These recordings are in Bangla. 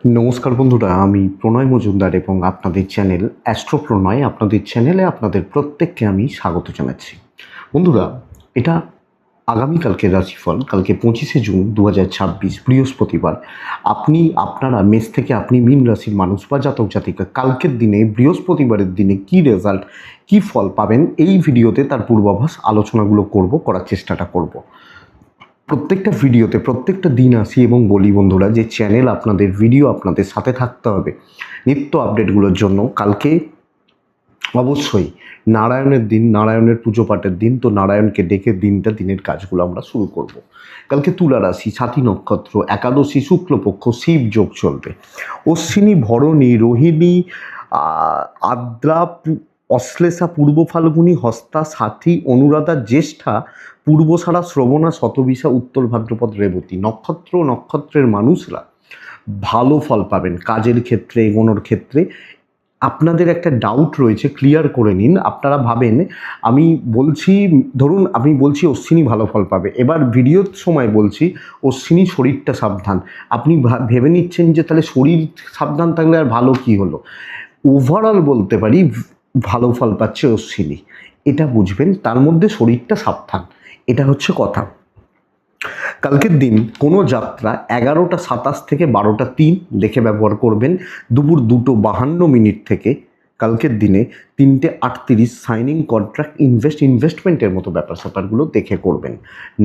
নমস্কার বন্ধুরা, আমি প্রণয় মজুমদার এবং আপনাদের চ্যানেল অ্যাস্ট্রো প্রণয়, আপনাদের চ্যানেলে আপনাদের প্রত্যেককে আমি স্বাগত জানাচ্ছি। বন্ধুরা, এটা আগামীকালকের রাশিফল, কালকে 25শে জুন 2026 বৃহস্পতিবার। আপনারা মেষ থেকে আপনি মীন রাশির মানুষ বা জাতক জাতিকা কালকের দিনে বৃহস্পতিবারের দিনে কি রেজাল্ট, কি ফল পাবেন, এই ভিডিওতে তার পূর্বাভাস আলোচনাগুলো করার চেষ্টাটা করব। প্রত্যেকটা ভিডিওতে প্রত্যেকটা দিন আসি এবং বলি বন্ধুরা যে চ্যানেল আপনাদের, ভিডিও আপনাদের সাথে থাকতে হবে নিত্য আপডেটগুলোর জন্য। কালকে অবশ্যই নারায়ণের দিন, নারায়ণের পুজো পাঠের দিন, তো নারায়ণকে ডেকে দিনের কাজগুলো আমরা শুরু করব। কালকে তুলা রাশি, সাথী নক্ষত্র, একাদশী, শুক্লপক্ষ, শিব যোগ চলবে। অশ্বিনী, ভরণী, রোহিণী, আদ্রা, অশ্লেষা, পূর্ব ফাল্গুনী, হস্তা, সাথী, অনুরাধা, জ্যেষ্ঠা, পূর্বসারা, শ্রবণা, শতবিশা, উত্তর ভাদ্রপদ, রেবতী নক্ষত্রের মানুষরা ভালো ফল পাবেন কাজের ক্ষেত্রে, এগোনোর ক্ষেত্রে। আপনাদের একটা ডাউট রয়েছে, ক্লিয়ার করে নিন। আপনারা ভাবেন আমি বলছি, ধরুন আমি বলছি অশ্বিনী ভালো ফল পাবে, এবার ভিডিওর সময় বলছি অশ্বিনী শরীরটা সাবধান। আপনি ভেবে নিচ্ছেন যে তাহলে শরীর সাবধান থাকলে আর ভালো কি হলো। ওভারঅল বলতে পারি ভালো ফল পাচ্ছে অশ্বিনী, এটা বুঝবেন। তার মধ্যে শরীরটা সাবধান, এটা হচ্ছে কথা। কালকের দিন কোনো যাত্রা 11টা 27 থেকে 12টা 3 দেখে ব্যবহার করবেন। দুপুর 2:52 থেকে কালকের দিনে 3:38 সাইনিং কন্ট্রাক্ট, ইনভেস্টমেন্টের মতো ব্যাপার স্যাপারগুলো দেখে করবেন।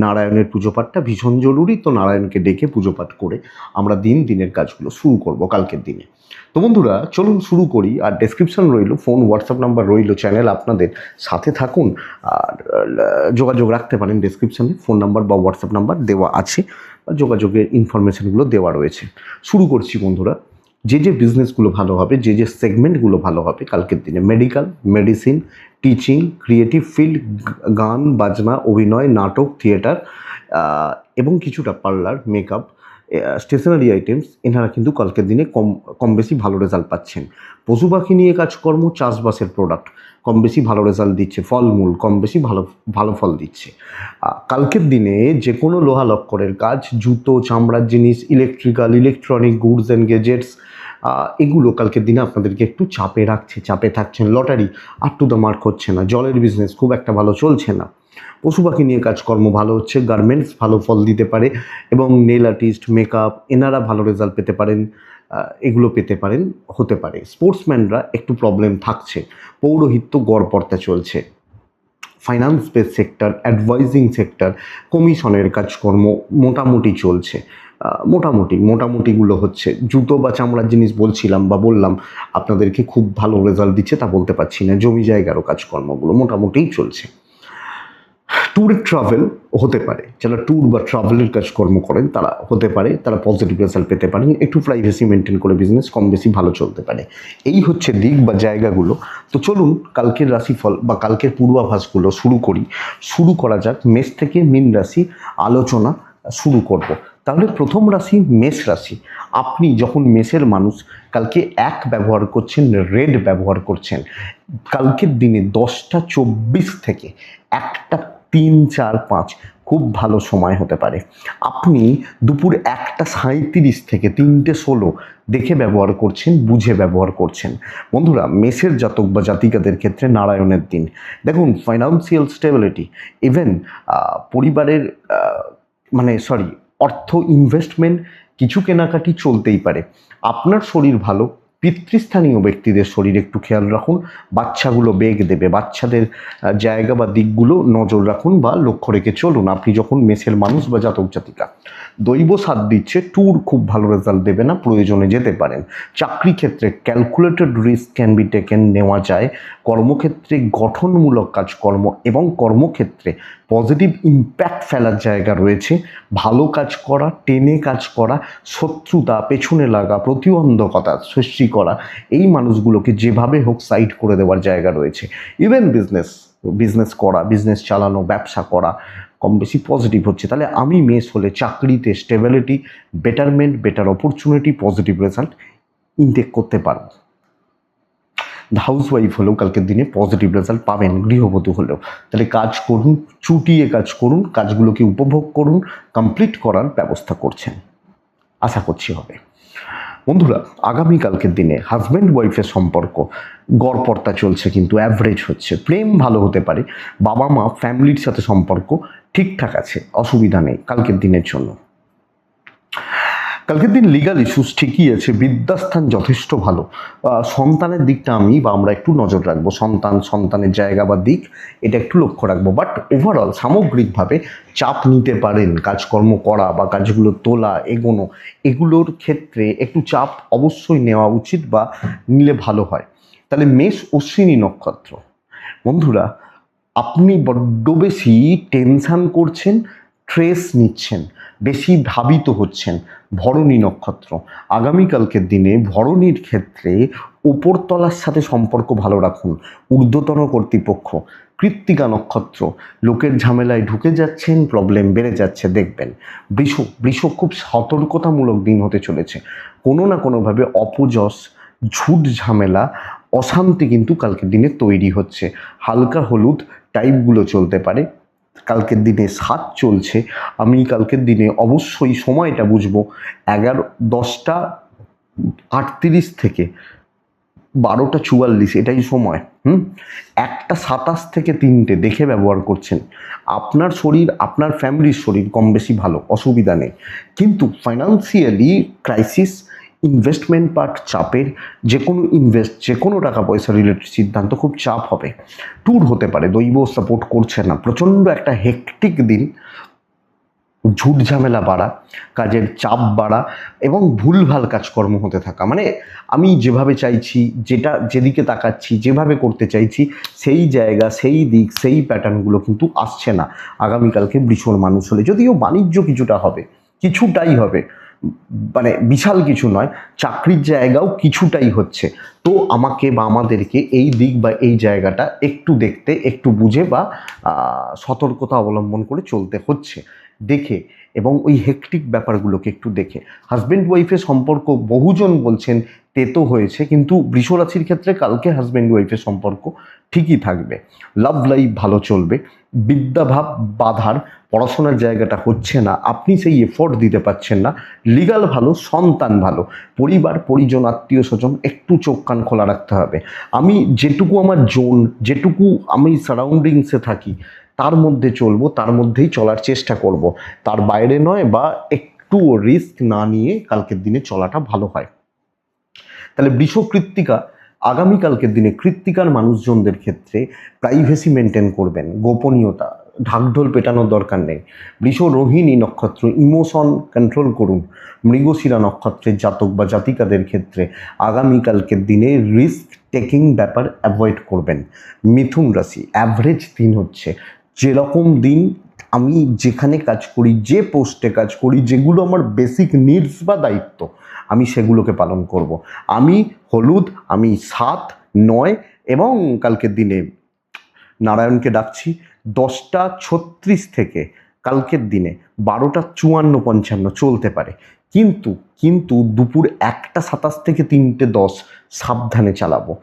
নারায়ণের পুজো পাঠটা ভীষণ জরুরি, তো নারায়ণকে ডেকে পুজো পাঠ করে আমরা দিনের কাজগুলো শুরু করব কালকের দিনে। তো বন্ধুরা চলুন শুরু করি। আর ডেসক্রিপশন রইল, ফোন হোয়াটসঅ্যাপ নাম্বার রইল, চ্যানেল আপনাদের সাথে থাকুন আর যোগাযোগ রাখতে পারেন। ডেসক্রিপশানে ফোন নাম্বার বা হোয়াটসঅ্যাপ নাম্বার দেওয়া আছে, বা যোগাযোগের ইনফরমেশানগুলো দেওয়া রয়েছে। শুরু করছি বন্ধুরা। যে বিজনেসগুলো ভালো হবে, যে সেগমেন্টগুলো ভালো হবে কালকের দিনে: medical, medicine, teaching, creative field, গান বাজনা, অভিনয়, নাটক, থিয়েটার এবং কিছুটা পার্লার, মেকআপ, স্টেশনারি আইটেমস, এনারা কিন্তু কালকের দিনে কম বেশি ভালো রেজাল্ট পাচ্ছেন। পশু পাখি নিয়ে কাজকর্ম, চাষবাসের প্রোডাক্ট কম বেশি ভালো রেজাল্ট দিচ্ছে। ফলমূল কম বেশি ভালো ফল দিচ্ছে। কালকের দিনে যে কোনো লোহা লক্করের কাজ, জুতো, চামড়ার জিনিস, ইলেকট্রনিক গুডস অ্যান্ড গেজেটস, এগুলো কালকের দিনে আপনাদেরকে একটু চাপে থাকছেন। Lottery up to the mark হচ্ছে না। জলের বিজনেস খুব একটা ভালো চলছে না। পশু পাখি নিয়ে কাজকর্ম ভালো হচ্ছে। গার্মেন্টস ভালো ফল দিতে পারে এবং নেল আর্টিস্ট, মেকআপ, এনারা ভালো রেজাল্ট পেতে পারেন। এগুলো পেতে পারেন, হতে পারে। স্পোর্টসম্যানরা একটু প্রবলেম থাকছে। পৌরোহিত্য গড়পড়তা চলছে। Finance base sector, advising sector, কমিশনের কাজকর্ম মোটামুটি চলছে। মোটামুটিগুলো হচ্ছে। জুতো বা চামড়ার জিনিস বললাম আপনাদেরকে খুব ভালো রেজাল্ট দিচ্ছে তা বলতে পারছি না। জমি জায়গারও কাজকর্মগুলো মোটামুটিই চলছে। ট্যুর ট্রাভেল হতে পারে, যারা ট্যুর বা ট্রাভেলের কাজকর্ম করেন তারা হতে পারে, তারা পজিটিভ রেজাল্ট পেতে পারেন। একটু প্রাইভেসি মেনটেন করে বিজনেস কম বেশি ভালো চলতে পারে। এই হচ্ছে দিক বা জায়গাগুলো। তো চলুন কালকের রাশিফল বা কালকের পূর্বাভাসগুলো শুরু করা যাক। মেষ থেকে মীন রাশি আলোচনা শুরু করব। তাহলে প্রথম রাশি মেষ রাশি। আপনি যখন মেষের মানুষ, কালকে 1 ব্যবহার করছেন, রেড ব্যবহার করছেন। কালকের দিনে 10টা 24 থেকে 1টা 3, 4, 5 খুব ভালো সময় হতে পারে। আপনি দুপুর 1টা 37 থেকে 3টে 16 দেখে ব্যবহার করছেন, বুঝে ব্যবহার করছেন। বন্ধুরা, মেষের জাতক বা জাতিকাদের ক্ষেত্রে নারায়ণের দিন। দেখুন, ফাইন্যান্সিয়াল স্টেবিলিটি, ইভেন পরিবারের অর্থ ইনভেস্টমেন্ট, কিছু কেনাকাটি চলতেই পারে। আপনার শরীর ভালো, পিতৃস্থানীয় ব্যক্তিদের শরীর একটু খেয়াল রাখুন। বাচ্চাগুলো বেগ দেবে, বাচ্চাদের জায়গা বা দিকগুলো নজর রাখুন বা লক্ষ্য রেখে চলুন আপনি যখন মেষের মানুষ বা জাতক জাতিকা। দৈব সাথ দিচ্ছে, ট্যুর খুব ভালো রেজাল্ট দেবে না, প্রয়োজনে যেতে পারেন। চাকরি ক্ষেত্রে calculated risk can be taken, নেওয়া যায়। কর্মক্ষেত্রে গঠনমূলক কাজকর্ম এবং কর্মক্ষেত্রে পজিটিভ ইম্প্যাক্ট ফেলার জায়গা রয়েছে। ভালো কাজ করা, টেনে কাজ করা, শত্রুতা, পেছনে লাগা, প্রতিবন্ধকতা সৃষ্টি করা, এই মানুষগুলোকে যেভাবে হোক সাইড করে দেওয়ার জায়গা রয়েছে। ইভেন বিজনেস করা, বিজনেস চালানো, ব্যবসা করা কম বেশি পজিটিভ হচ্ছে। তাহলে আমি মেষ হলে চাকরিতে stability, betterment, better opportunity, positive result intake করতে পারবো। হাউসওয়াইফ হলেও কালকের দিনে পজিটিভ রেজাল্ট পাবেন। গৃহবধূ হলেও তাহলে কাজ করুন, চুটিয়ে কাজ করুন, কাজগুলোকে উপভোগ করুন, কমপ্লিট করার ব্যবস্থা করছেন, আশা করছি হবে। বন্ধুরা, আগামীকালকের দিনে হাজব্যান্ড ওয়াইফের সম্পর্ক গড়পড়তা চলছে, কিন্তু অ্যাভারেজ হচ্ছে। প্রেম ভালো হতে পারে, বাবা মা ফ্যামিলির সাথে সম্পর্ক ঠিকঠাক আছে, অসুবিধা নেই কালকের দিনের জন্য। কালকের দিন লিগাল ইস্যুস ঠিকই আছে, বিদ্যাস্থান যথেষ্ট ভালো। সন্তানের দিকটা আমরা একটু নজর রাখবো, সন্তানের জায়গা বা দিক এটা একটু লক্ষ্য রাখবো। বাট ওভারঅল সামগ্রিকভাবে চাপ নিতে পারেন, কাজকর্ম করা বা কাজগুলো তোলা এগোনো, এগুলোর ক্ষেত্রে একটু চাপ অবশ্যই নেওয়া উচিত বা নিলে ভালো হয়। তাহলে মেষ অশ্বিনী নক্ষত্র, বন্ধুরা আপনি বড্ড বেশি টেনশান করছেন, স্ট্রেস নিচ্ছেন, বেশি ভাবিত হচ্ছেন। ভরণী নক্ষত্র, আগামীকালকের দিনে ভরণীর ক্ষেত্রে ওপরতলার সাথে সম্পর্ক ভালো রাখুন, ঊর্ধ্বতন কর্তৃপক্ষ। কৃত্তিকা নক্ষত্র, লোকের ঝামেলায় ঢুকে যাচ্ছেন, প্রবলেম বেড়ে যাচ্ছে দেখবেন। বৃষ খুব সতর্কতামূলক দিন হতে চলেছে, কোনো না কোনোভাবে অপযশ, ঝুট ঝামেলা, অশান্তি কিন্তু কালকের দিনে তৈরি হচ্ছে। হালকা হলুদ টাইপগুলো চলতে পারে। কালকের দিনে 7 চলছে, আমি কালকের দিনে অবশ্যই সময়টা বুঝবো 10টা 38 থেকে 12টা 44, এটাই সময়। 1টা 27 থেকে 3টে দেখে ব্যবহার করছেন। আপনার শরীর, আপনার ফ্যামিলির শরীর কম বেশি ভালো, অসুবিধা নেই, কিন্তু ফাইন্যান্সিয়ালি ক্রাইসিস, ইনভেস্টমেন্ট পার্ট চাপের, যে কোনো টাকা পয়সা রিলেটেড সিদ্ধান্ত খুব চাপ হবে। ট্যুর হতে পারে, দৈব সাপোর্ট করছে না, প্রচণ্ড একটা হেক্টিক দিন, ঝুট ঝামেলা বাড়া, কাজের চাপ বাড়া এবং ভুলভাল কাজকর্ম হতে থাকা। মানে আমি যেভাবে চাইছি, যেদিকে তাকাচ্ছি, যেভাবে করতে চাইছি, সেই জায়গা, সেই দিক, সেই প্যাটার্নগুলো কিন্তু আসছে না আগামীকালকে বৃষর মানুষ হলে। যদিও বাণিজ্য কিছুটাই হবে, মানে বিশাল কিছু নয়, চাকরির জায়গাও কিছুটাই হচ্ছে। তো আমাকে বা আমাদেরকে এই দিক বা এই জায়গাটা একটু দেখতে, একটু বুঝে বা সতর্কতা অবলম্বন করে চলতে হচ্ছে, দেখে, এবং ওই হেক্টিক ব্যাপারগুলোকে একটু দেখে। হাজব্যান্ড ওয়াইফের সম্পর্ক বহুজন বলছেন তেতো হয়েছে, কিন্তু বৃষরাশির ক্ষেত্রে কালকে হাজব্যান্ড ওয়াইফের সম্পর্ক ঠিকই থাকবে। লাভ লাইফ ভালো চলবে, বিদ্যাভাব বাধার, পড়াশোনার জায়গাটা হচ্ছে না, আপনি সেই এফোর্ট দিতে পারছেন না। লিগাল ভালো, সন্তান ভালো, পরিবার পরিজন আত্মীয় স্বজন একটু চোখ কান খোলা রাখতে হবে। আমি যেটুকু আমার জোন, যেটুকু আমি সারাউন্ডিংসে থাকি তার মধ্যে চলবো, তার মধ্যেই চলার চেষ্টা করব, তার বাইরে নয়, বা একটু রিস্ক না নিয়ে কালকের দিনে চলাটা ভালো হয়। তাহলে বৃষ কৃত্তিকা, আগামীকালকের দিনে কৃত্তিকার মানুষজনদের ক্ষেত্রে প্রাইভেসি মেনটেন করবেন, গোপনীয়তা, ঢাকঢোল পেটানোর দরকার নেই। বৃষ রোহিণী নক্ষত্র, ইমোশন কন্ট্রোল করুন। মৃগশিরা নক্ষত্রের জাতক বা জাতিকাদের ক্ষেত্রে আগামীকালকের দিনে রিস্ক টেকিং ব্যাপার অ্যাভয়েড করবেন। মিথুন রাশি, অ্যাভারেজ দিন হচ্ছে, যেরকম দিন আমি যেখানে কাজ করি, যে পোস্টে কাজ করি, যেগুলো আমার বেসিক নিডস বা দায়িত্ব, আমি সেগুলোকে পালন করব। আমি হলুদ, আমি 7, 9 এবং কালকের দিনে নারায়ণকে ডাকছি 10টা 36 থেকে কালকের দিনে 12টা 54-55 চলতে পারে, কিন্তু দুপুর 1টা 27 থেকে 3টে 10 সাবধানে চালাবো।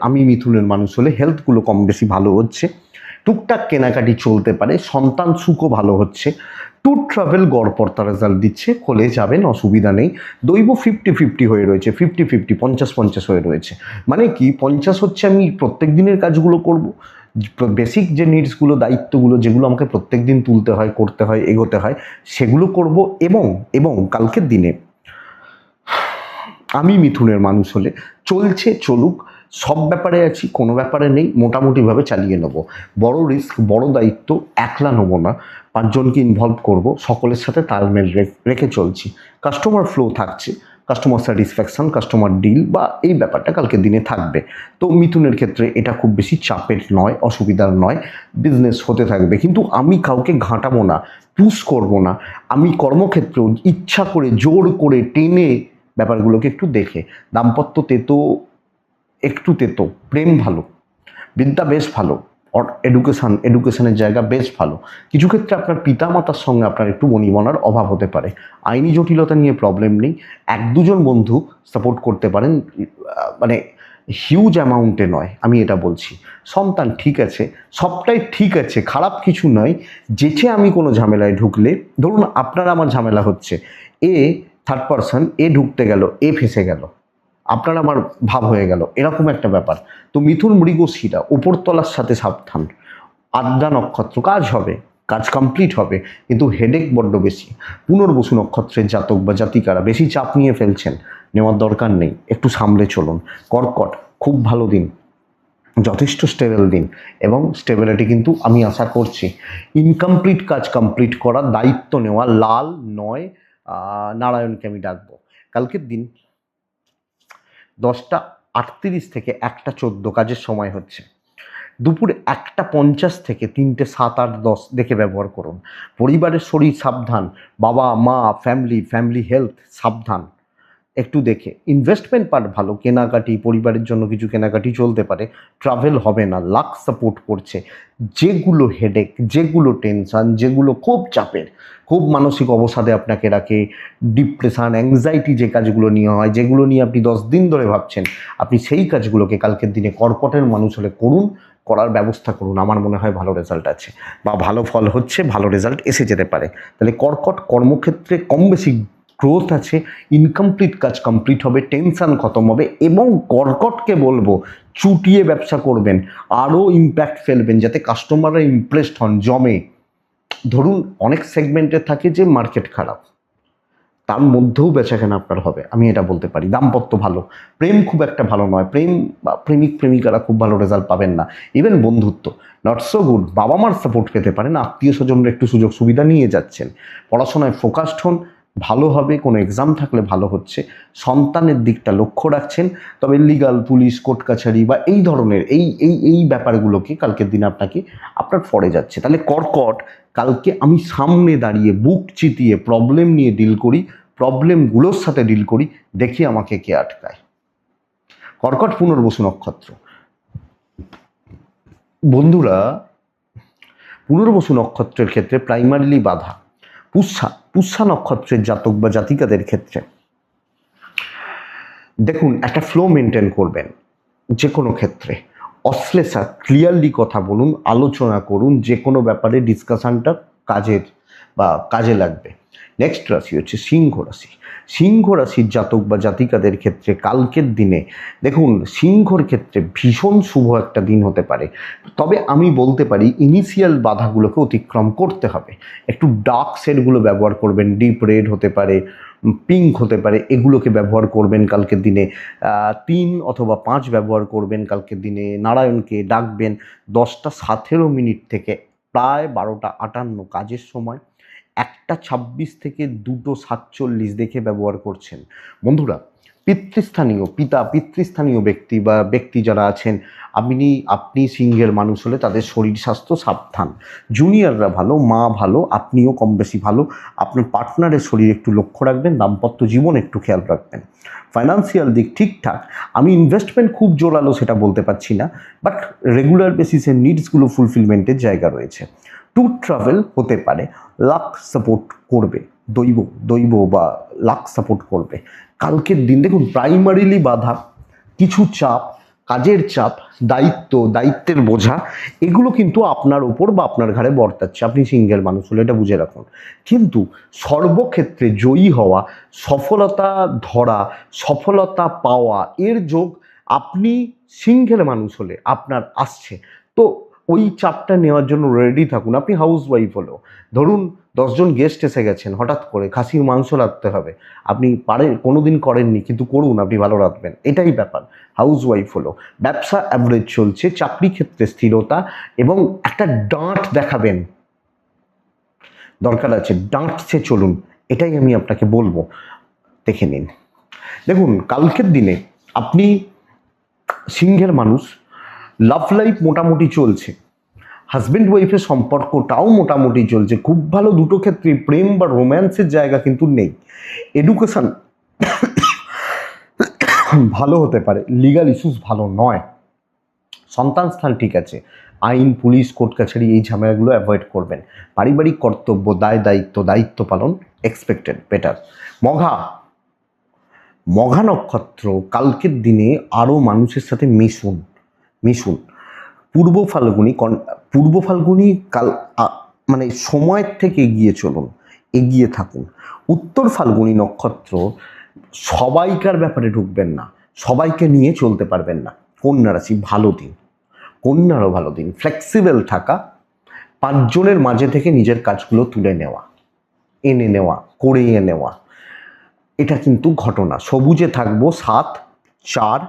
আমি মিথুনের মানুষ হলে হেলথগুলো কম বেশি ভালো হচ্ছে, টুকটাক কেনাকাটি চলতে পারে, সন্তান সুখও ভালো হচ্ছে। ট্যুর ট্রাভেল গড়পড়তা রেজাল্ট দিচ্ছে, খোলে যাবেন, অসুবিধা নেই। দৈব 50-50 হয়ে রয়েছে, 50-50, 50-50 হয়ে রয়েছে। মানে কি, 50 হচ্ছে আমি প্রত্যেক দিনের কাজগুলো করব, বেসিক যে নিডসগুলো, দায়িত্বগুলো, যেগুলো আমাকে প্রত্যেক দিন তুলতে হয়, করতে হয়, এগোতে হয়, সেগুলো করব। এবং কালকের দিনে আমি মিথুনের মানুষ হলে চলুক, সব ব্যাপারে আছি, কোনো ব্যাপারে নেই, মোটামুটিভাবে চালিয়ে নেব। বড় রিস্ক, বড় দায়িত্ব একলা নেবো না, 5জনকে ইনভলভ করব, সকলের সাথে তালমেল রেখে চলছি। কাস্টমার ফ্লো থাকছে, কাস্টমার স্যাটিসফ্যাকশান, কাস্টমার ডিল বা এই ব্যাপারটা কালকের দিনে থাকবে। তো মিথুনের ক্ষেত্রে এটা খুব বেশি চাপের নয়, অসুবিধার নয়, বিজনেস হতে থাকবে। কিন্তু আমি কাউকে ঘাঁটাবো না, পুশ করবো না। আমি কর্মক্ষেত্রেও ইচ্ছা করে, জোর করে, টেনে ব্যাপারগুলোকে একটু দেখে। দাম্পত্য একটু তেতো, প্রেম ভালো, বিদ্যা বেশ ভালো, এডুকেশনের জায়গা বেশ ভালো। কিছু ক্ষেত্রে আপনার পিতামাতার সঙ্গে আপনার একটু বনিবনার অভাব হতে পারে। আইনি জটিলতা নিয়ে প্রবলেম নেই, 1-2জন বন্ধু সাপোর্ট করতে পারেন, মানে হিউজ অ্যামাউন্টে নয়, আমি এটা বলছি। সন্তান ঠিক আছে, সবটাই ঠিক আছে, খারাপ কিছু নয়। যেচে আমি কোনো ঝামেলায় ঢুকলে, ধরুন আপনার আমার ঝামেলা হচ্ছে, থার্ড পারসন এ ঢুকতে গেল, এ ফেসে গেল, আপনার আমার ভাব হয়ে গেল, এরকম একটা ব্যাপার। তো মিথুন মৃগশিরা উপরতলার সাথে সাবধান। আদ্রা নক্ষত্র কাজ হবে, কাজ কমপ্লিট হবে, কিন্তু হেডেক বড্ড বেশি। পুনর্বসু নক্ষত্রের জাতক বা জাতিকারা বেশি চাপ নিয়ে ফেলছেন, নেওয়ার দরকার নেই, একটু সামলে চলুন। কর্কট খুব ভালো দিন, যথেষ্ট স্টেবল দিন, এবং স্টেবিলিটি কিন্তু আমি আশা করছি। ইনকমপ্লিট কাজ কমপ্লিট করার দায়িত্ব নেওয়া লাল নয় নারায়ণকে আমি ডাকবো। কালকের দিন 10টা 38 থেকে 1টা 14 কাজের সময় হচ্ছে। দুপুর 1টা 50 থেকে 3টে 7, 8, 10 দেখে ব্যবহার করুন। পরিবারের শরীর সাবধান, বাবা মা ফ্যামিলি হেলথ সাবধান, একটু দেখে। ইনভেস্টমেন্ট পার্ট ভালো, কেনাকাটি, পরিবারের জন্য কিছু কেনাকাটি চলতে পারে। ট্রাভেল হবে না, লাক সাপোর্ট করছে। যেগুলো হেডেক, যেগুলো টেনশন, যেগুলো খুব চাপের, খুব মানসিক অবসাদে আপনাকে রাখে, ডিপ্রেশন অ্যাংজাইটি যে কাজগুলো নিয়ে হয়, যেগুলো নিয়ে আপনি 10 দিন ধরে ভাবছেন, আপনি সেই কাজগুলোকে কালকের দিনে কর্কটের মানুষ হলে করুন, করার ব্যবস্থা করুন। আমার মনে হয় ভালো রেজাল্ট আছে, বা ভালো ফল হচ্ছে, ভালো রেজাল্ট এসে যেতে পারে। তাহলে কর্কট কর্মক্ষেত্রে কম বেশি গ্রোথ আছে, ইনকমপ্লিট কাজ কমপ্লিট হবে, টেনশন খতম হবে। এবং কর্কটকে বলবো চুটিয়ে ব্যবসা করবেন, আরও ইম্প্যাক্ট ফেলবেন, যাতে কাস্টমাররা ইমপ্রেসড হন, জমে। ধরুন অনেক সেগমেন্টে থাকে যে মার্কেট খারাপ, তার মধ্যেও বেচাকেনা আপনার হবে, আমি এটা বলতে পারি। দাম্পত্য ভালো, প্রেম খুব একটা ভালো নয়, প্রেম বা প্রেমিকারা খুব ভালো রেজাল্ট পাবেন না। ইভেন বন্ধুত্ব নট সো গুড, বাবা মার সাপোর্ট পেতে পারেন, আত্মীয় স্বজনরা একটু সুযোগ সুবিধা নিয়ে যাচ্ছেন। পড়াশোনায় ফোকাসড হন, ভালো হবে। কোনো এক্সাম থাকলে ভালো হচ্ছে। সন্তানের দিকটা লক্ষ্য রাখছেন, তবে লিগাল, পুলিশ, কোর্ট কাছারি বা এই ধরনের এই ব্যাপারগুলোকে কালকের দিনে আপনার ফরে যাচ্ছে। তাহলে কর্কট কালকে আমি সামনে দাঁড়িয়ে বুক চিতিয়ে প্রবলেম নিয়ে ডিল করি, প্রবলেমগুলোর সাথে ডিল করি, দেখি আমাকে কে আটকায়। কর্কট পুনর্বসু নক্ষত্র। বন্ধুরা, পুনর্বসু নক্ষত্রের ক্ষেত্রে প্রাইমারিলি বাধা পুষ্যা নক্ষত্রের জাতক বা জাতিকাদের ক্ষেত্রে দেখুন একটা ফ্লো মেনটেন করবেন। যে কোনো ক্ষেত্রে অশ্লেষা, ক্লিয়ারলি কথা বলুন, আলোচনা করুন, যে কোনো ব্যাপারে ডিসকাশনটা কাজে লাগবে। নেক্সট রাশি হচ্ছে সিংহ রাশি। সিংহ রাশির জাতক বা জাতিকাদের ক্ষেত্রে কালকের দিনে দেখুন, সিংহর ক্ষেত্রে ভীষণ শুভ একটা দিন হতে পারে। তবে আমি বলতে পারি ইনিশিয়াল বাধাগুলোকে অতিক্রম করতে হবে। একটু ডার্ক শেডগুলো ব্যবহার করবেন, ডিপ রেড হতে পারে, পিঙ্ক হতে পারে, এগুলোকে ব্যবহার করবেন কালকের দিনে। 3 অথবা 5 ব্যবহার করবেন কালকের দিনে। নারায়ণকে ডাকবেন 10টা 17 থেকে প্রায় 12টা 58 কাজের সময়। 1টা 26 থেকে 2টো 47 দেখে ব্যবহার করছেন। বন্ধুরা, পিতৃস্থানীয় ব্যক্তি যারা আছেন, আপনি সিংহের মানুষ হলে তাদের শরীর স্বাস্থ্য সাবধান। জুনিয়ররা ভালো, মা ভালো, আপনিও কম বেশি ভালো। আপনার পার্টনারের শরীর একটু লক্ষ্য রাখবেন, দাম্পত্য জীবন একটু খেয়াল রাখবেন। ফাইন্যান্সিয়াল দিক ঠিকঠাক। আমি ইনভেস্টমেন্ট খুব জোরালো সেটা বলতে পারছি না, বাট রেগুলার বেসিসে নিডসগুলো ফুলফিলমেন্টের জায়গা রয়েছে। ট্যুর ট্রাভেল হতে পারে, লাক সাপোর্ট করবে, দৈব বা লাক সাপোর্ট করবে কালকের দিন। দেখুন প্রাইমারিলি বাধা, কিছু চাপ, কাজের চাপ, দায়িত্বের বোঝা, এগুলো কিন্তু আপনার উপর বা আপনার ঘাড়ে বর্তাচ্ছে। আপনি সিঙ্গেল মানুষ হলে এটা বুঝে রাখুন। কিন্তু সর্বক্ষেত্রে জয়ী হওয়া, সফলতা ধরা, সফলতা পাওয়া, এর যোগ আপনি সিঙ্গেল মানুষ হলে আপনার আসছে। তো ওই চাপটা নেওয়ার জন্য রেডি থাকুন। আপনি হাউস ওয়াইফ হলেও ধরুন 10জন গেস্ট এসে গেছেন, হঠাৎ করে খাসির মাংস রাঁধতে হবে, আপনি কোনোদিন করেননি, কিন্তু করুন, আপনি ভালো রাঁধবেন, এটাই ব্যাপার। হাউস ওয়াইফ হলো। ব্যবসা অ্যাভারেজ চলছে, চাকরি ক্ষেত্রে স্থিরতা, এবং একটা ডাঁট দেখাবেন, দরকার আছে, ডাঁটছে চলুন, এটাই আমি আপনাকে বলবো। দেখে নিন। দেখুন কালকের দিনে আপনি সিংহের মানুষ, লাভ লাইফ মোটামুটি চলছে, হাজব্যান্ড ওয়াইফের সম্পর্কটাও মোটামুটি চলছে, খুব ভালো দুটো ক্ষেত্রে প্রেম বা রোম্যান্সের জায়গা কিন্তু নেই। এডুকেশন ভালো হতে পারে, লিগাল ইস্যুস ভালো নয়, সন্তান স্থান ঠিক আছে। আইন, পুলিশ, কোর্ট কাছারি এই ঝামেলাগুলো অ্যাভয়েড করবেন। পারিবারিক কর্তব্য, দায়িত্ব পালন এক্সপেক্টেড বেটার। মঘা নক্ষত্র কালকের দিনে আরও মানুষের সাথে মিশুন। পূর্ব ফাল্গুনি কাল মানে সময়ের থেকে এগিয়ে চলুন। এগিয়ে থাকুন। উত্তর ফাল্গুনী নক্ষত্র, সবাইকার ব্যাপারে ঢুকবেন না, সবাইকে নিয়ে চলতে পারবেন না। কন্যা রাশি, ভালো দিন, কন্যারও ভালো দিন। ফ্লেক্সিবল থাকা, 5 জনের মাঝে থেকে নিজের কাজগুলো তুলে নেওয়া, এনে নেওয়া, করিয়ে নেওয়া, এটা কিন্তু ঘটনা। সবুজে থাকবো 7, 4,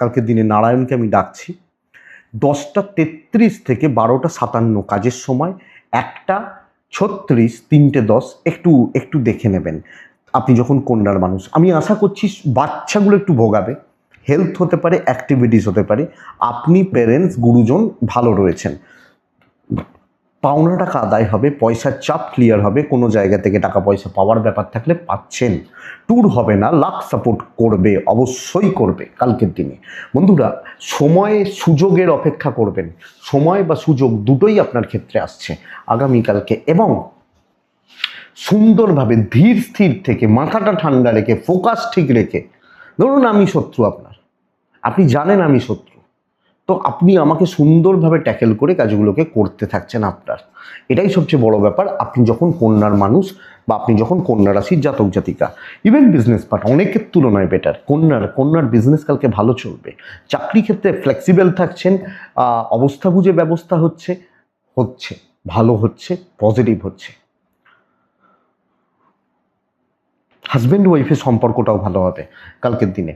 কালকের দিনে নারায়ণকে আমি ডাকছি। 10:33 থেকে 12:57 কাজের সময়, 1:36, 3:10 একটু দেখে নেবেন। আপনি যখন কন্যার মানুষ, আমি আশা করছি বাচ্চাগুলো একটু ভোগাবে, হেলথ হতে পারে, অ্যাক্টিভিটিস হতে পারে। আপনি প্যারেন্টস, গুরুজন ভালো রয়েছেন, পাওনা টাকা আদায় হবে, পয়সার চাপ ক্লিয়ার হবে, কোনো জায়গা থেকে টাকা পয়সা পাওয়ার ব্যাপার থাকলে পাচ্ছেন। ট্যুর হবে না, লাক সাপোর্ট করবে, অবশ্যই করবে কালকের দিনে। বন্ধুরা, সময়ে সুযোগের অপেক্ষা করবেন, সময় বা সুযোগ দুটোই আপনার ক্ষেত্রে আসছে আগামীকালকে, এবং সুন্দরভাবে ধীর স্থির থেকে, মাথাটা ঠান্ডা রেখে, ফোকাস ঠিক রেখে, ধরুন আমি শত্রু আপনার, আপনি জানেন আমি শত্রু, তো আপনি আমাকে সুন্দরভাবে ট্যাকেল করে কাজগুলোকে করতে থাকছেন আপনার। এটাই সবচেয়ে বড় ব্যাপার। আপনি যখন কন্যার মানুষ বা আপনি যখন কন্যা রাশির জাতক জাতিকা, ইভেন বিজনেস পার্ট অনেকের তুলনায় বেটার। কন্যার বিজনেস কালকে ভালো চলবে। চাকরি ক্ষেত্রে ফ্লেক্সিবল থাকছেন, অবস্থা বুঝে ব্যবস্থা হচ্ছে, ভালো হচ্ছে, পজিটিভ হচ্ছে। হাজব্যান্ড ওয়াইফের সম্পর্কটাও ভালো হবে কালকের দিনে।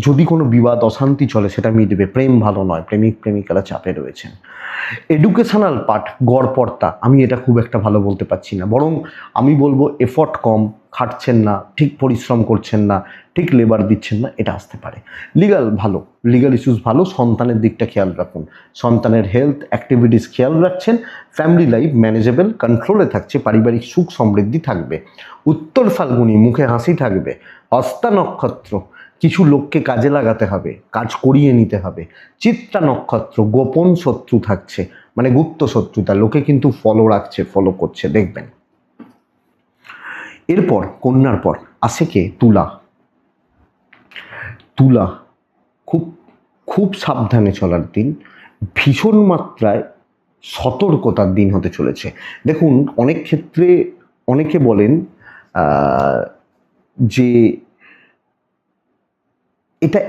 যদি কোনো বিবাদ অশান্তি চলে সেটা মিটবে। প্রেম ভালো নয়, প্রেমিক প্রেমিকারা চাপে রয়েছেন। এডুকেশনাল পার্ট গড়পড়তা, আমি এটা খুব একটা ভালো বলতে পারছি না, বরং আমি বলবো এফর্ট কম, খাটছেন না, ঠিক পরিশ্রম করছেন না, ঠিক লেবার দিচ্ছেন না, এটা আসতে পারে। লিগাল ভালো, লিগাল ইস্যুস ভালো। সন্তানের দিকটা খেয়াল রাখুন, সন্তানের হেলথ অ্যাক্টিভিটিস খেয়াল রাখছেন। ফ্যামিলি লাইফ ম্যানেজেবল, কন্ট্রোলে থাকছে, পারিবারিক সুখ সমৃদ্ধি থাকবে। উত্তর ফাল্গুনী, মুখে হাসি থাকবে। হস্তা নক্ষত্র, কিছু লোককে কাজে লাগাতে হবে, কাজ করিয়ে নিতে হবে। চিত্রা নক্ষত্র, গোপন শত্রু থাকছে, মানে গুপ্ত শত্রুতা, লোকে কিন্তু ফলো রাখছে, ফলো করছে, দেখবেন। এরপর কন্যার পর আসে কে? তুলা। তুলা খুব খুব সাবধানে চলার দিন, ভীষণ মাত্রায় সতর্কতার দিন হতে চলেছে। দেখুন, অনেক ক্ষেত্রে অনেকে বলেন যে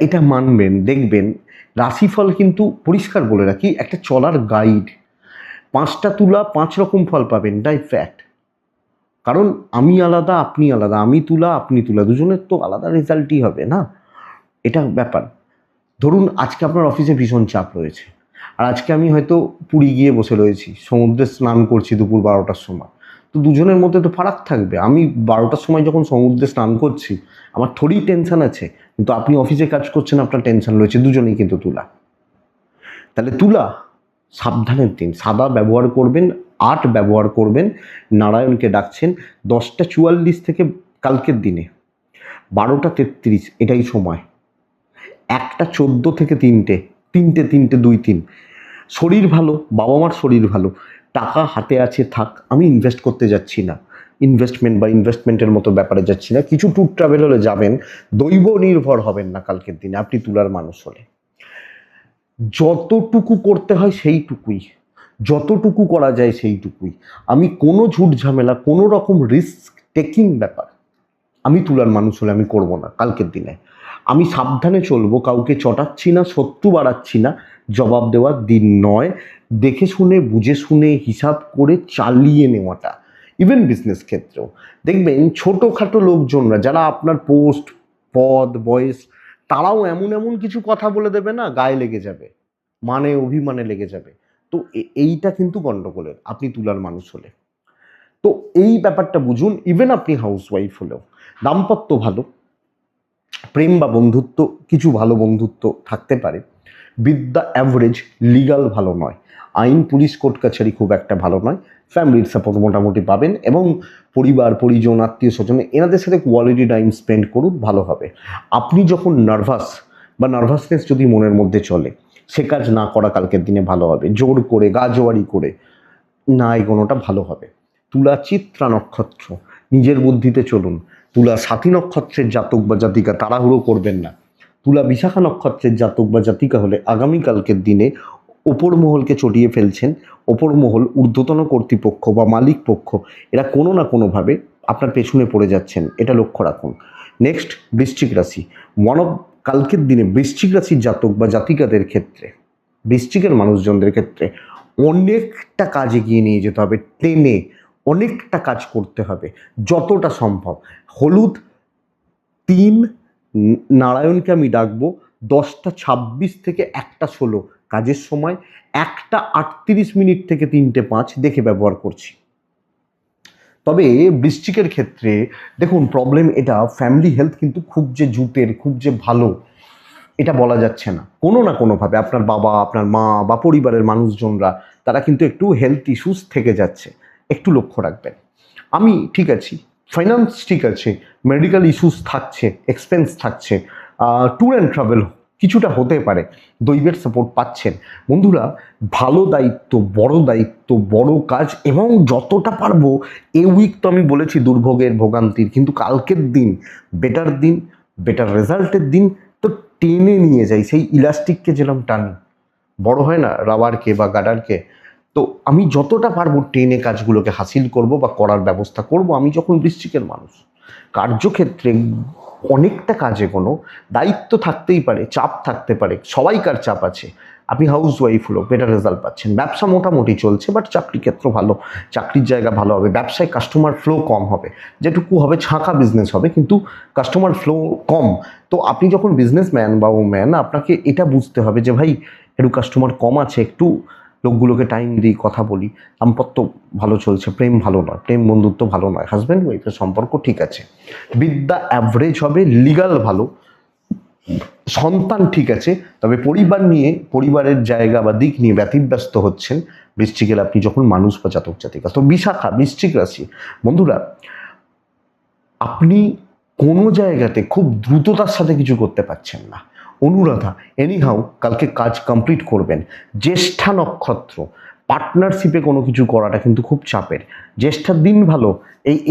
এটা মানবেন, দেখবেন রাশিফল কিন্তু পরিষ্কার বলে রাখি, একটা চলার গাইড। 5টা তুলা 5 রকম ফল পাবেন, এটাই ফ্যাক্ট। কারণ আমি আলাদা, আপনি আলাদা, আমি তুলা, আপনি তুলা, দুজনের তো আলাদা রেজাল্টই হবে না, এটা ব্যাপার। ধরুন আজকে আপনার অফিসে ভীষণ চাপ রয়েছে, আর আজকে আমি হয়তো পুরী গিয়ে বসে রয়েছি, সমুদ্রে স্নান করছি দুপুর 12টার সময়, তো দুজনের মধ্যে তো ফারাক থাকবে। আমি 12টার সময় যখন সমুদ্রে স্নান করছি, আমার থোড়ি টেনশন আছে, কিন্তু আপনি অফিসে কাজ করছেন, আপনার টেনশন রয়েছে, দুজনেই কিন্তু তুলা। তাহলে তুলা, সাবধানের দিন। সাদা ব্যবহার করবেন, 8 ব্যবহার করবেন, নারায়ণকে ডাকছেন। 10:44 থেকে কালকের দিনে 12:33 এটাই সময়। 1:14 থেকে 3টে, 3টে 2 3। শরীর ভালো, বাবা মার শরীর ভালো, টাকা হাতে আছে থাক, আমি ইনভেস্ট করতে যাচ্ছি না, ইনভেস্টমেন্টের মতো ব্যাপারে যাচ্ছি না। কিছু ট্যুর ট্রাভেল হলে যাবেন, দৈব নির্ভর হবেন না কালকের দিনে আপনি তুলার মানুষ হলে। যতটুকু করতে হয় সেইটুকুই, যতটুকু করা যায় সেইটুকুই। আমি কোনো ঝুট ঝামেলা, কোনো রকম রিস্ক টেকিং ব্যাপার আমি তুলার মানুষ হলে আমি করব না কালকের দিনে। আমি সাবধানে চলবো, কাউকে চটাচ্ছি না, শত্রু বাড়াচ্ছি না, জবাব দেওয়ার দিন নয়। দেখে শুনে, বুঝে শুনে, হিসাব করে চালিয়ে নেওয়াটা। ইভেন বিজনেস ক্ষেত্রেও দেখবেন ছোটোখাটো লোকজনরা যারা আপনার পোস্ট, পদ, বয়স, তারাও এমন এমন কিছু কথা বলে দেবে না, গায়ে লেগে যাবে, মানে অভিমানে লেগে যাবে। তো এইটা কিন্তু গণ্ডগোলের আপনি তুলার মানুষ হলে। তো এই ব্যাপারটা বুঝুন। ইভেন আপনি হাউসওয়াইফ হলেও দাম্পত্য ভালো, প্রেম বা বন্ধুত্ব, কিছু ভালো বন্ধুত্ব থাকতে পারে। বিদ্যা অ্যাভারেজ, লিগাল ভালো নয়, আইন পুলিশ কোর্ট কাছারি খুব একটা ভালো নয়। ফ্যামিলির সাপোর্ট মোটামুটি পাবেন, এবং পরিবার পরিজন আত্মীয় স্বজন এনাদের সাথে কোয়ালিটি টাইম স্পেন্ড করুন, ভালো হবে। আপনি যখন নার্ভাস বা নার্ভাসনেস যদি মনের মধ্যে চলে, সে কাজ না করা কালকের দিনে ভালো হবে। জোর করে, গাজোয়ারি করে না এগোনোটা ভালো হবে। তুলা চিত্রা নক্ষত্র, নিজের বুদ্ধিতে চলুন। তুলা সাথী নক্ষত্রের জাতক বা জাতিকা, তাড়াহুড়ো করবেন না। তুলা বিশাখা নক্ষত্রের জাতক বা জাতিকা হলে আগামীকালকের দিনে ওপর মহলকে চটিয়ে ফেলছেন। ওপর মহল, ঊর্ধ্বতন কর্তৃপক্ষ বা মালিক পক্ষ, এরা কোনো না কোনোভাবে আপনার পেছনে পড়ে যাচ্ছেন, এটা লক্ষ্য রাখুন। নেক্সট, বৃশ্চিক রাশি। কালকের দিনে বৃশ্চিক রাশির জাতক বা জাতিকাদের ক্ষেত্রে, বৃশ্চিকের মানুষজনদের ক্ষেত্রে অনেকটা কাজ এগিয়ে নিয়ে যেতে হবে, টেনে অনেকটা কাজ করতে হবে যতটা সম্ভব। হলুদ 3 নারায়ণকে আমি ডাকবো 10টা 26 থেকে 1টা 16 কাজের সময়, 1টা 38 থেকে 3টে 5 দেখে ব্যবহার করছি। তবে বৃশ্চিকের ক্ষেত্রে দেখুন প্রবলেম এটা, ফ্যামিলি হেলথ কিন্তু খুব যে জুতের, খুব যে ভালো এটা বলা যাচ্ছে না। কোনো না কোনোভাবে আপনার বাবা, আপনার মা বা পরিবারের মানুষজনরা তারা কিন্তু একটু হেলথ ইস্যুস থেকে যাচ্ছে, একটু লক্ষ্য রাখবেন। আমি ঠিক আছি, ফাইন্যান্স ঠিক আছে, মেডিকেল ইস্যুস থাকছে, এক্সপেন্স থাকছে, ট্যুর অ্যান্ড ট্রাভেল কিছুটা হতে পারে, দৈবের সাপোর্ট পাচ্ছেন। বন্ধুরা, ভালো দায়িত্ব, বড় কাজ, এবং যতটা পারবো এই উইক তো আমি বলেছি দুর্ভোগের, ভোগান্তির, কিন্তু কালকের দিন বেটার রেজাল্টের দিন। তো টেনে নিয়ে যাই, সেই ইলাস্টিককে যেরকম টানি, বড় হয় না রাবারকে বা গার্ডারকে, তো আমি যতটা পারবো টেনে কাজগুলোকে হাসিল করব বা করার ব্যবস্থা করব। আমি যখন বৃশ্চিকের মানুষ, কার্যক্ষেত্রে অনেকটা কাজে কোনো দায়িত্ব থাকতেই পারে, চাপ থাকতে পারে, সবাইকার চাপ আছে। আপনি হাউস ওয়াইফ হলো, বেটার রেজাল্ট পাচ্ছেন, ব্যবসা মোটামুটি চলছে, বাট চাকরি ক্ষেত্র ভালো, চাকরির জায়গা ভালো হবে, ব্যবসায় কাস্টমার ফ্লো কম হবে, যেটুকু হবে ছাঁকা বিজনেস হবে, কিন্তু কাস্টমার ফ্লো কম। তো আপনি যখন বিজনেসম্যান বা ওম্যান, আপনাকে এটা বুঝতে হবে যে ভাই একটু কাস্টমার কম আছে, একটু লোকগুলোকে টাইম দিই, কথা বলি। দাম্পত্য ভালো চলছে, প্রেম ভালো নয়, প্রেম বন্ধুত্ব ভালো নয়, হাজব্যান্ড ওয়াইফের সম্পর্ক ঠিক আছে, বিদ্যা অ্যাভারেজ হবে, লিগাল ভালো, সন্তান ঠিক আছে। তবে পরিবারের জায়গা বা দিক নিয়ে ব্যতিব্যস্ত হচ্ছেন বৃশ্চিকের আপনি যখন মানুষ বা জাতক জাতিকা। তো বিশাখা, বৃশ্চিক রাশি। বন্ধুরা, আপনি কোনো জায়গাতে খুব দ্রুততার সাথে কিছু করতে পারছেন না। অনুরাধা, এনিহাউ কালকে কাজ কমপ্লিট করবেন। জ্যেষ্ঠা নক্ষত্র, পার্টনারশিপে কোনো কিছু করাটা কিন্তু খুব চাপের। জ্যেষ্ঠার দিন ভালো,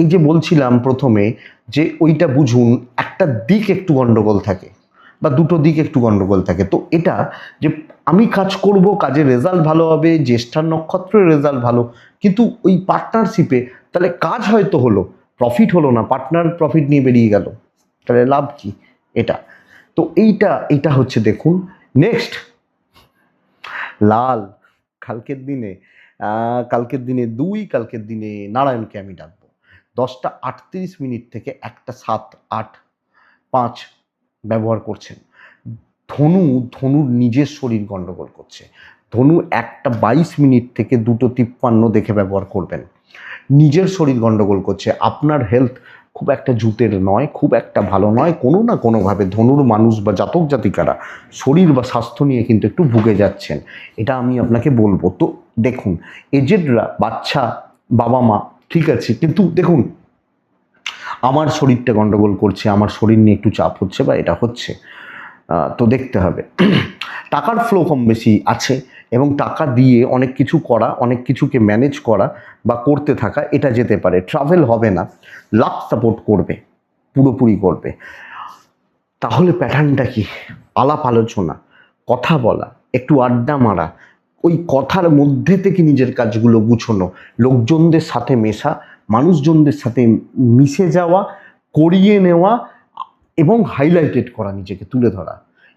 এই যে বলছিলাম প্রথমে, যে ওইটা বুঝুন, একটা দিক একটু গন্ডগোল থাকে বা দুটো দিক একটু গন্ডগোল থাকে। তো এটা যে আমি কাজ করব, কাজের রেজাল্ট ভালো হবে, জ্যেষ্ঠার নক্ষত্রের রেজাল্ট ভালো, কিন্তু ওই পার্টনারশিপে তাহলে কাজ হয়তো হলো, প্রফিট হলো না, পার্টনার প্রফিট নিয়ে বেরিয়ে গেল, তাহলে লাভ কি? এটা তো এইটা হচ্ছে দেখুন। নেক্সট, লাল। কালকের দিনে 2, কালকের দিনে নারায়ণকে আমি ডাকবো 10টা 38 থেকে 1টা 7, 8, 5 ব্যবহার করছেন। ধনুর নিজের শরীর গন্ডগোল করছে, ধনু 1টা 22 থেকে 2টো 53 দেখে ব্যবহার করবেন। নিজের শরীর গন্ডগোল করছে, আপনার হেলথ খুব একটা জুতের নয়, খুব একটা ভালো নয়, কোনো না কোনোভাবে ধনুর মানুষ বা জাতক জাতিকারা শরীর বা স্বাস্থ্য নিয়ে কিন্তু একটু ভুগে যাচ্ছেন, এটা আমি আপনাকে বলবো। তো দেখুন, এজেডরা, বাচ্চা, বাবা মা ঠিক আছে, কিন্তু দেখুন আমার শরীরটা গন্ডগোল করছে, আমার শরীর নিয়ে একটু চাপ হচ্ছে বা এটা হচ্ছে, তো দেখতে হবে। টাকার ফ্লো কম বেশি আছে, এবং টাকা দিয়ে অনেক কিছু করা, অনেক কিছুকে ম্যানেজ করা বা করতে থাকা, এটা যেতে পারে। ট্রাভেল হবে না, লাক সাপোর্ট করবে, পুরোপুরি করবে। তাহলে প্যাটার্নটা কি? আলাপ আলোচনা, কথা বলা, একটু আড্ডা মারা, ওই কথার মধ্যে থেকে নিজের কাজগুলো গুছোনো, লোকজনদের সাথে মেশা, মানুষজনদের সাথে মিশে যাওয়া, করিয়ে নেওয়া, এবং হাইলাইটেড করা, নিজেকে তুলে ধরা,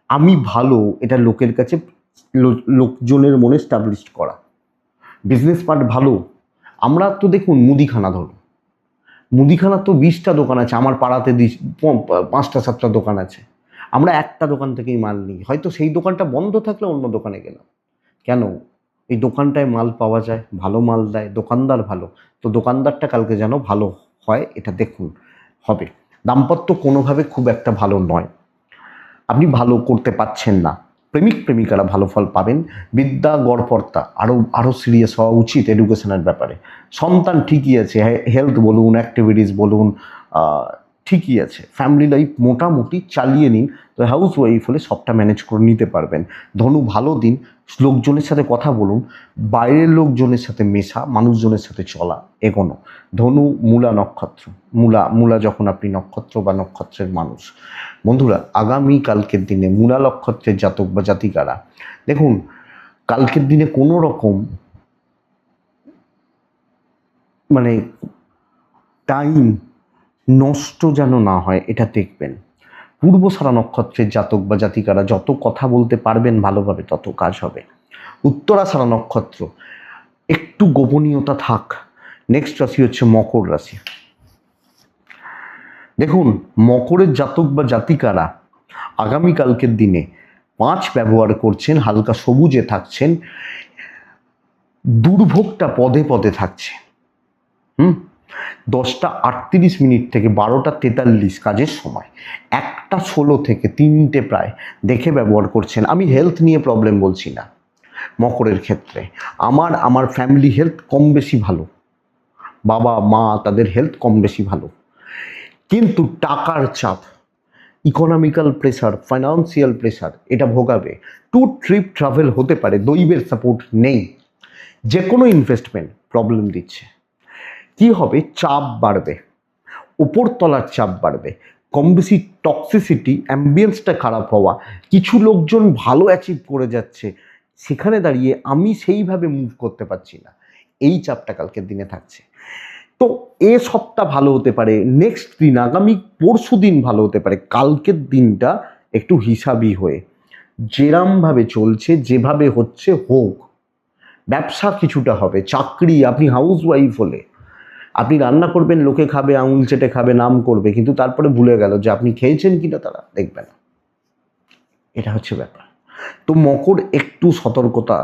আমি ভালো, এটা লোকের কাছে, লোকজনের মনে স্টাবলিশ করা। বিজনেস পার্ট ভালো। আমরা তো দেখুন মুদিখানা, ধরুন মুদিখানা তো 20টা দোকান আছে, আমার পাড়াতে 5টা 7টা দোকান আছে, আমরা একটা দোকান থেকেই মাল নিই, হয়তো সেই দোকানটা বন্ধ থাকলে অন্য দোকানে গেলাম, কেন? এই দোকানটায় মাল পাওয়া যায়, ভালো মাল দেয়, দোকানদার ভালো, তো দোকানদারটা কালকে যেন ভালো হয়, এটা দেখুন হবে। দাম্পত্য কোনোভাবে খুব একটা ভালো নয়, আপনি ভালো করতে পারছেন না, প্রেমিকারা ভালো ফল পাবেন। বিদ্যা গড়পড়তা, আরও সিরিয়াস হওয়া উচিত এডুকেশনের ব্যাপারে। সন্তান ঠিকই আছে, হেলথ বলুন, অ্যাক্টিভিটিস বলুন, ঠিকই আছে। ফ্যামিলি লাইফ মোটামুটি চালিয়ে নিন, তো হাউস ওয়াইফ হলে সবটা ম্যানেজ করে নিতে পারবেন। ধনু ভালো দিন, লোকজনের সাথে কথা বলুন, বাইরের লোকজনের সাথে মেশা, মানুষজনের সাথে চলা, এগোনো। ধনু মূলা নক্ষত্র, মূলা যখন আপনি নক্ষত্র বা নক্ষত্রের মানুষ। বন্ধুরা, আগামী কালকের দিনে মূলা নক্ষত্রের জাতক বা জাতিকারা দেখুন, কালকের দিনে কোনো রকম মানে টাইম নষ্ট যেন না হয়, এটা দেখবেন। পূর্বসারা নক্ষত্রের জাতক বা জাতিকারা যত কথা বলতে পারবেন ভালোভাবে তত কাজ হবে। উত্তরাষাঢ়া নক্ষত্র, একটু গোপনীয়তা থাক। নেক্সট রাশি হচ্ছে মকর রাশি। দেখুন, মকরের জাতক বা জাতিকারা আগামীকালকের দিনে 5 ব্যবহার করছেন, হালকা সবুজে থাকছেন, দুর্ভোগটা পদে পদে থাকছে। 10:38 থেকে 12:43 কাজের সময়, 1:16 থেকে 3টে প্রায় দেখে ব্যবহার করছেন। আমি হেলথ নিয়ে প্রবলেম বলছি না। মকরের ক্ষেত্রে আমার ফ্যামিলি হেলথ কম বেশি ভালো, বাবা মা তাদের হেলথ কম বেশি ভালো, কিন্তু টাকার চাপ, ইকোনমিক্যাল প্রেশার, ফাইন্যান্সিয়াল প্রেশার এটা ভোগাবে। ট্রিপ ট্রাভেল হতে পারে, দৈবের সাপোর্ট নেই, যে কোনো ইনভেস্টমেন্ট প্রবলেম দিচ্ছে। কি হবে? চাপ বাড়বে, উপরতলার চাপ বাড়বে, কম বেশি টক্সিসিটি, অ্যাম্বিয়েন্সটা খারাপ হওয়া, কিছু লোকজন ভালো অ্যাচিভ করে যাচ্ছে, সেখানে দাঁড়িয়ে আমি সেইভাবে মুভ করতে পারছি না, এই চাপটা কালকের দিনে থাকছে। তো এ সপ্তাহ ভালো হতে পারে, নেক্সট দিন আগামী পরশু দিন ভালো হতে পারে। কালকের দিনটা একটু হিসাবি হয়ে, যেরমভাবে চলছে যেভাবে হচ্ছে হোক। ব্যবসা কিছুটা হবে, চাকরি, আপনি হাউস ওয়াইফ হলে আপনি রান্না করবেন, লোকে খাবে, আঙুল চেটে খাবে, নাম করবে, কিন্তু তারপরে ভুলে গেল যে আপনি খেয়েছেন কিনা তারা দেখবে না। এটা হচ্ছে ব্যাপার। তো মকর একটু সতর্কতা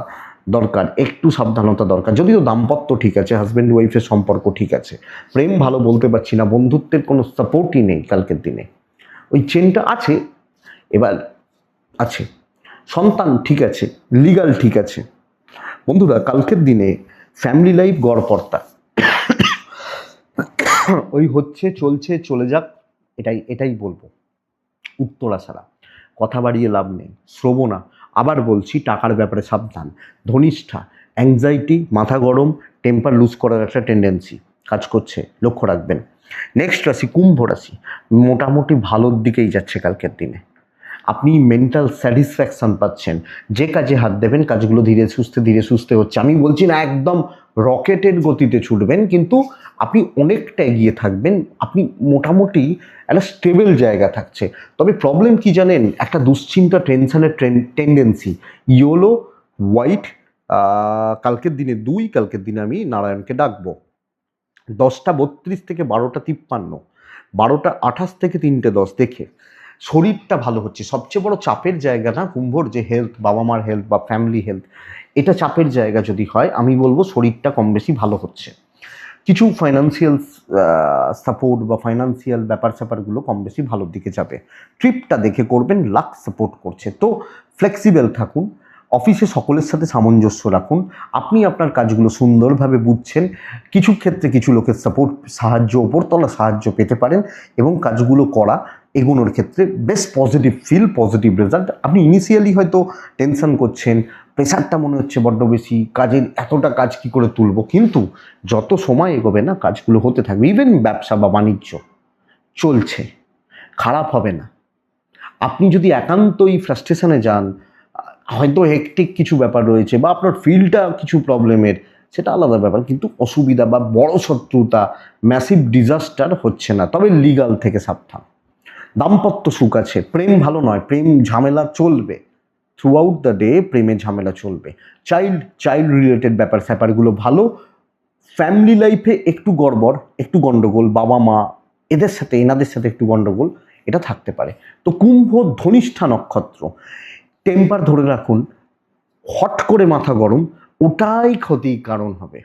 দরকার, একটু সাবধানতা দরকার। যদিও দাম্পত্য ঠিক আছে, হাজব্যান্ড ওয়াইফের সম্পর্ক ঠিক আছে, প্রেম ভালো বলতে পারছি না, বন্ধুত্বের কোনো সাপোর্টই নেই কালকের দিনে। ওই চেনটা আছে, এবার আছে। সন্তান ঠিক আছে, লিগাল ঠিক আছে। বন্ধুরা, কালকের দিনে ফ্যামিলি লাইফ গড়পড়তা, ওই হচ্ছে, চলছে, চলে যাক, এটাই বলবো। উত্তরাছাড়া, কথা বাড়িয়ে লাভ নেই। শ্রবণা, আবার বলছি, টাকার ব্যাপারে সাবধান। ধনিষ্ঠা, অ্যাংজাইটি, মাথা গরম, টেম্পার লুজ করার একটা টেন্ডেন্সি কাজ করছে, লক্ষ্য রাখবেন। নেক্সট রাশি কুম্ভ রাশি, মোটামুটি ভালোর দিকেই যাচ্ছে কালকের দিনে। আপনি মেন্টাল স্যাটিসফ্যাকশন পাচ্ছেন, যে কাজে হাত দেবেন কাজগুলো ধীরে সুস্থে হচ্ছে। আমি বলছি না একদম রকেটের গতিতে ছুটবেন, কিন্তু আপনি অনেকটা এগিয়ে থাকবেন, আপনি মোটামুটি একটা স্টেবল জায়গা থাকছে। তবে প্রবলেম কি জানেন? একটা দুশ্চিন্তা, টেনশনের টেন্ডেন্সি। ইয়োলো হোয়াইট, কালকের দিনে 2, কালকের দিনে আমি নারায়ণকে ডাকবো। 10:32 থেকে 12:53, 12:28 থেকে 3:10 দেখে শরীরটা ভালো হচ্ছে। সবচেয়ে বড় চাপের জায়গা না কুম্ভর, যে হেলথ, বাবা মার হেলথ বা ফ্যামিলি হেলথ, এটা চাপের জায়গা যদি হয়, আমি বলবো শরীরটা কম বেশি ভালো হচ্ছে। কিছু ফাইন্যান্সিয়াল সাপোর্ট বা ফাইন্যান্সিয়াল ব্যাপার স্যাপারগুলো কম বেশি ভালোর দিকে যাবে। ট্রিপটা দেখে করবেন, লাক সাপোর্ট করছে। তো ফ্লেক্সিবল থাকুন, অফিসে সকলের সাথে সামঞ্জস্য রাখুন, আপনি আপনার কাজগুলো সুন্দরভাবে বুঝছেন। কিছু ক্ষেত্রে কিছু লোকের সাপোর্ট, সাহায্য, ওপরতলা সাহায্য পেতে পারেন, এবং কাজগুলো করা এগোনোর ক্ষেত্রে বেশ পজিটিভ ফিল, পজিটিভ রেজাল্ট। আপনি ইনিশিয়ালি হয়তো টেনশন করছেন, প্রেশারটা মনে হচ্ছে বড্ড বেশি, কাজের এতটা কাজ কি করে তুলব, কিন্তু যত সময় এগোবে না কাজগুলো হতে থাকবে। ইভেন ব্যবসা বা বাণিজ্য চলছে, খারাপ হবে না। আপনি যদি একান্তই ফ্রাস্ট্রেশনে যান, হয়তো হেকটিক কিছু ব্যাপার রয়েছে, বা আপনার ফিল্ডটা কিছু প্রবলেমের, সেটা আলাদা ব্যাপার, কিন্তু অসুবিধা বা বড় শত্রুতা, ম্যাসিভ ডিজাস্টার হচ্ছে না। তবে লিগাল থেকে সাবধান। দাম্পত্য সুখ আছে, প্রেম ভালো নয়, প্রেম ঝামেলা চলবে থ্রু আউট দ্য ডে, প্রেমে ঝামেলা চলবে। চাইল্ড রিলেটেড ব্যাপার স্যাপারগুলো ভালো। ফ্যামিলি লাইফে একটু গড়বড়, একটু গন্ডগোল, বাবা মা এনাদের সাথে একটু গন্ডগোল, এটা থাকতে পারে। তো কুম্ভ ধনিষ্ঠা নক্ষত্র, টেম্পার ধরে রাখুন, হট করে মাথা গরম, ওটাই ক্ষতির কারণ হবে।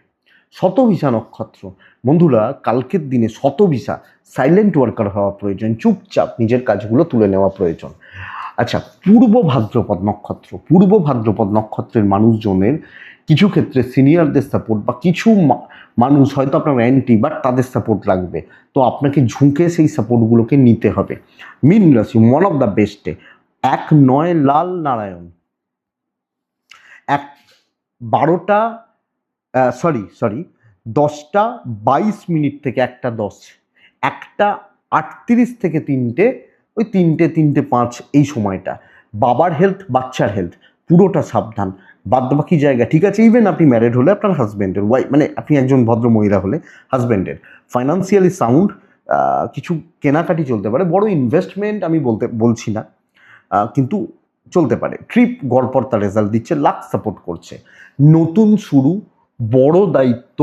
শতভিসা নক্ষত্র, বন্ধুরা কালকের দিনে শতভিসা সাইলেন্ট ওয়ার্কার হওয়া প্রয়োজন, চুপচাপ নিজের কাজগুলো তুলে নেওয়া প্রয়োজন। আচ্ছা, পূর্ব ভাদ্রপদ নক্ষত্রের মানুষজনের কিছু ক্ষেত্রে সিনিয়রদের সাপোর্ট, বা কিছু মানুষ হয়তো আপনার অ্যান্টি, বাট তাদের সাপোর্ট লাগবে, তো আপনাকে ঝুঁকে সেই সাপোর্টগুলোকে নিতে হবে। মীন রাশি, ওয়ান অফ দ্য বেস্টে, 1/9 লাল নারায়ণ, 10:22 থেকে 1:10, 1:38 থেকে 3টে, ওই 3:05 এই সময়টা। বাবার হেলথ, বাচ্চার হেলথ পুরোটা সাবধান। বাদ বাকি জায়গা ঠিক আছে। ইভেন আপনি ম্যারিড হলে আপনার হাজব্যান্ডের মানে আপনি একজন ভদ্র মহিলা হলে হাজব্যান্ডের ফাইন্যান্সিয়ালি সাউন্ড, কিছু কেনাকাটি চলতে পারে, বড় ইনভেস্টমেন্ট আমি বলছি না, কিন্তু চলতে পারে। ট্রিপ গড়পড় তার রেজাল্ট দিচ্ছে, লাক সাপোর্ট করছে। নতুন শুরু, বড় দায়িত্ব,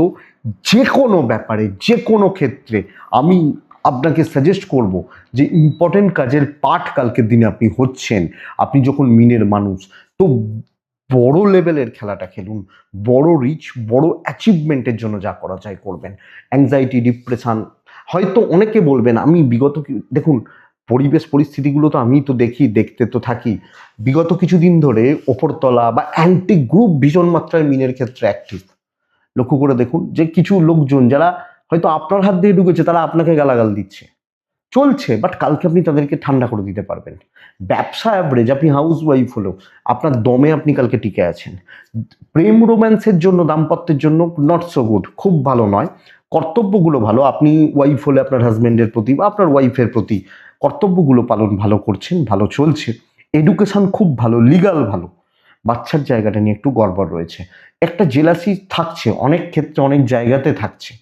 যে কোনো ব্যাপারে যে কোনো ক্ষেত্রে আমি আপনাকে সাজেস্ট করব যে ইম্পর্টেন্ট কাজের পার্ট কালকের দিনে আপনি হচ্ছেন। আপনি যখন মিনের মানুষ, তো বড় লেভেলের খেলাটা খেলুন, বড় রিচ, বড় অ্যাচিভমেন্টের জন্য যা করা যায় করবেন। অ্যাংজাইটি, ডিপ্রেশন, হয়তো অনেকে বলবেন আমি দেখুন পরিবেশ পরিস্থিতিগুলো তো আমি তো দেখতে তো থাকি। বিগত কিছুদিন ধরে ওপরতলা বা অ্যান্টি গ্রুপ ভীষণ মাত্রায় মিনের ক্ষেত্রে অ্যাক্টিভ। লক্ষ্য করে দেখুন যে কিছু লোকজন যারা হয়তো আপনার হাত দিয়ে ঢুকেছে তারা আপনাকে গালাগাল দিচ্ছে, চলছে, বাট কালকে আপনি তাদেরকে ঠান্ডা করে দিতে পারবেন। ব্যবসা অ্যাভারেজ, আপনি হাউস ওয়াইফ হলেও আপনার দমে আপনি কালকে টিকে আছেন। প্রেম রোম্যান্সের জন্য, দাম্পত্যের জন্য নট সো গুড, খুব ভালো নয়। কর্তব্যগুলো ভালো, আপনি ওয়াইফ হলে আপনার হাজব্যান্ডের প্রতি বা আপনার ওয়াইফের প্রতি কর্তব্যগুলো পালন ভালো করছেন, ভালো চলছে। এডুকেশন খুব ভালো, লিগাল ভালো। বাচ্চার জায়গাটা নিয়ে একটু গড়বড় রয়েছে, একটা জেলাসি থাকছে, অনেক ক্ষেত্রে অনেক জায়গাতে থাকছে,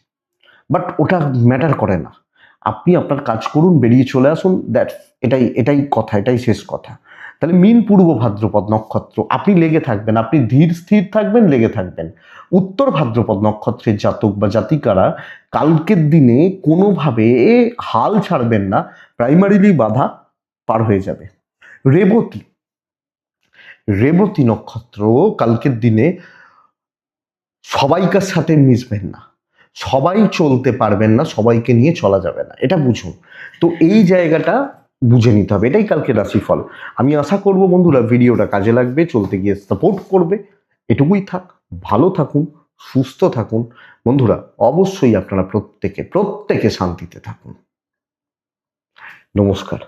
বাট ওটা ম্যাটার করে না। আপনি আপনার কাজ করুন, বেরিয়ে চলে আসুন, এটাই কথা, এটাই শেষ কথা। তাহলে মীন পূর্ব ভাদ্রপদ নক্ষত্র, আপনি লেগে থাকবেন, আপনি ধীর স্থির থাকবেন, লেগে থাকবেন। উত্তর ভাদ্রপদ নক্ষত্রের জাতক বা জাতিকারা কালকের দিনে কোনোভাবে হাল ছাড়বেন না, প্রাইমারিলি বাধা পার হয়ে যাবে। রেবতী, রেবতী নক্ষত্র কালকের দিনে সবাইকার সাথে মিশবেন না, সবাই চলতে পারবেন না, সবাইকে নিয়ে চলা যাবে না, এটা বুঝুন। তো এই জায়গাটা বুঝে নিতে হবে, এটাই কালকে রাশিফল। আমি আশা করব বন্ধুরা ভিডিওটা কাজে লাগবে, চলতে গিয়ে সাপোর্ট করবে। এটুকুই থাক, ভালো থাকুন, সুস্থ থাকুন বন্ধুরা। অবশ্যই আপনারা প্রত্যেকে শান্তিতে থাকুন। নমস্কার।